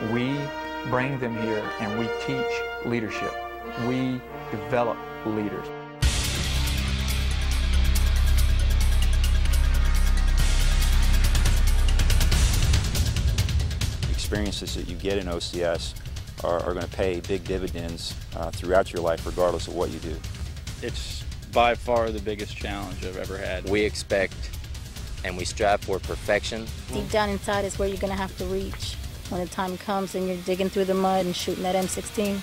We bring them here and we teach leadership. We develop leaders. Experiences that you get in OCS are going to pay big dividends throughout your life, regardless of what you do. It's by far the biggest challenge I've ever had. We expect and we strive for perfection. Deep down inside is where you're going to have to reach when the time comes and you're digging through the mud and shooting that M16.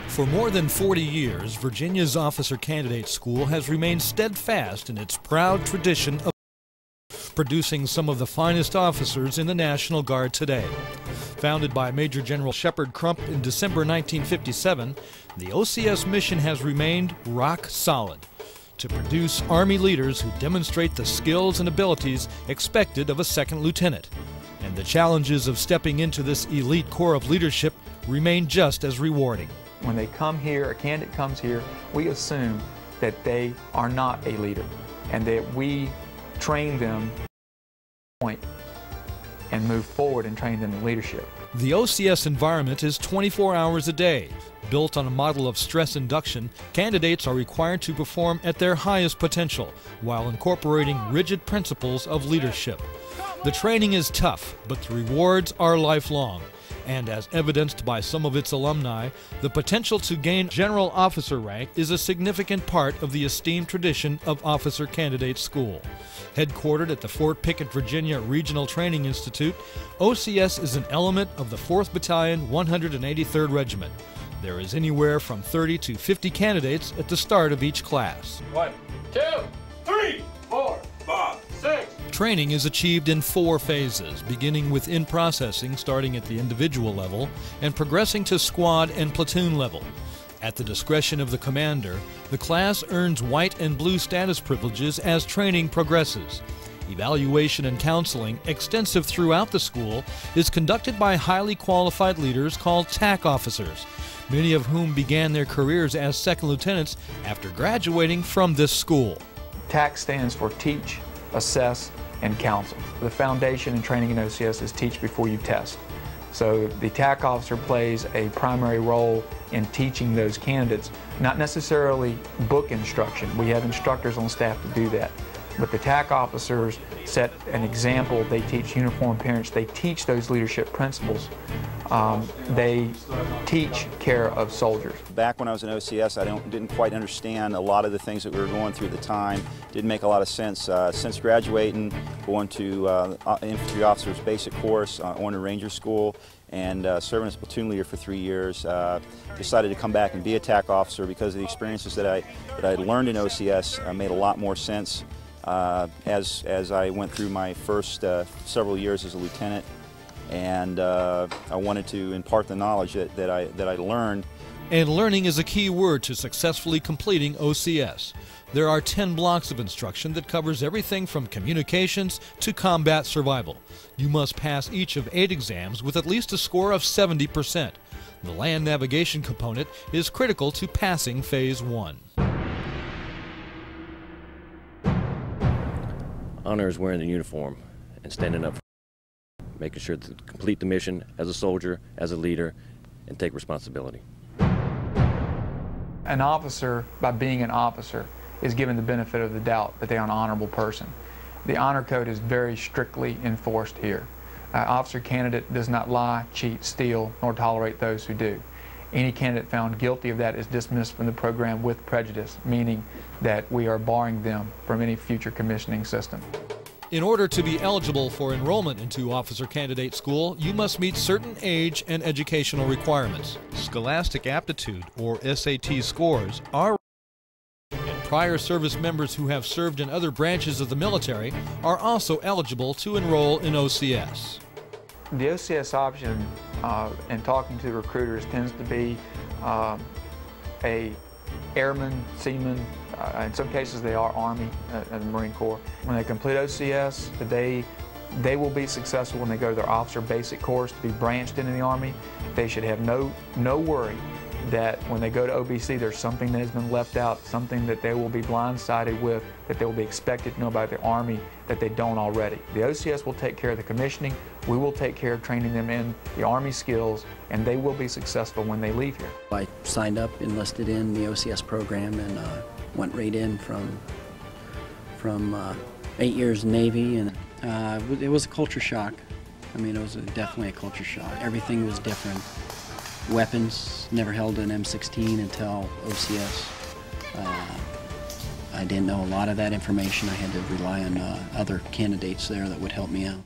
For more than 40 years, Virginia's Officer Candidate School has remained steadfast in its proud tradition of producing some of the finest officers in the National Guard today. Founded by Major General Shepard Crump in December 1957, the OCS mission has remained rock solid to produce Army leaders who demonstrate the skills and abilities expected of a second lieutenant. And the challenges of stepping into this elite corps of leadership remain just as rewarding. When they come here, a candidate comes here, we assume that they are not a leader and that we train them and move forward and train them in leadership. The OCS environment is 24 hours a day. Built on a model of stress induction, candidates are required to perform at their highest potential while incorporating rigid principles of leadership. The training is tough, but the rewards are lifelong. And as evidenced by some of its alumni, the potential to gain general officer rank is a significant part of the esteemed tradition of Officer Candidate School. Headquartered at the Fort Pickett, Virginia Regional Training Institute, OCS is an element of the 4th Battalion, 183rd Regiment. There is anywhere from 30 to 50 candidates at the start of each class. 1, 2, 3, 4, 5, 6. Training is achieved in 4 phases, beginning with in-processing starting at the individual level and progressing to squad and platoon level. At the discretion of the commander, the class earns white and blue status privileges as training progresses. Evaluation and counseling, extensive throughout the school, is conducted by highly qualified leaders called TAC officers, many of whom began their careers as second lieutenants after graduating from this school. TAC stands for Teach, Assess, and Counsel. The foundation in training in OCS is teach before you test. So the TAC officer plays a primary role in teaching those candidates, not necessarily book instruction. We have instructors on staff to do that. But the TAC officers set an example. They teach uniformed parents. They teach those leadership principles. They teach care of soldiers. Back when I was in OCS, I didn't quite understand a lot of the things that we were going through at the time. Didn't make a lot of sense. Since graduating, going to infantry officers basic course, on to Ranger School, and serving as platoon leader for 3 years, decided to come back and be a TAC officer because of the experiences that I learned in OCS made a lot more sense as I went through my first several years as a lieutenant. And I wanted to impart the knowledge that I learned. And learning is a key word to successfully completing OCS. There are 10 blocks of instruction that covers everything from communications to combat survival. You must pass each of 8 exams with at least a score of 70%. The land navigation component is critical to passing Phase 1. Honor is wearing the uniform and standing up, making sure to complete the mission as a soldier, as a leader, and take responsibility. An officer, by being an officer, is given the benefit of the doubt that they are an honorable person. The honor code is very strictly enforced here. An officer candidate does not lie, cheat, steal, nor tolerate those who do. Any candidate found guilty of that is dismissed from the program with prejudice, meaning that we are barring them from any future commissioning system. In order to be eligible for enrollment into Officer Candidate School, you must meet certain age and educational requirements. Scholastic aptitude, or SAT scores, are and prior service members who have served in other branches of the military are also eligible to enroll in OCS. The OCS option, in talking to recruiters, tends to be a airman, seaman, in some cases they are Army and the Marine Corps. When they complete OCS, they will be successful when they go to their officer basic course to be branched into the Army. They should have no worry that when they go to OBC, there's something that has been left out, something that they will be blindsided with, that they will be expected to know about the Army that they don't already. The OCS will take care of the commissioning. We will take care of training them in the Army skills, and they will be successful when they leave here. I signed up, enlisted in the OCS program, and went right in from 8 years in the Navy, and it was a culture shock. I mean, it was definitely a culture shock. Everything was different. Weapons, never held an M16 until OCS. I didn't know a lot of that information. I had to rely on other candidates there that would help me out.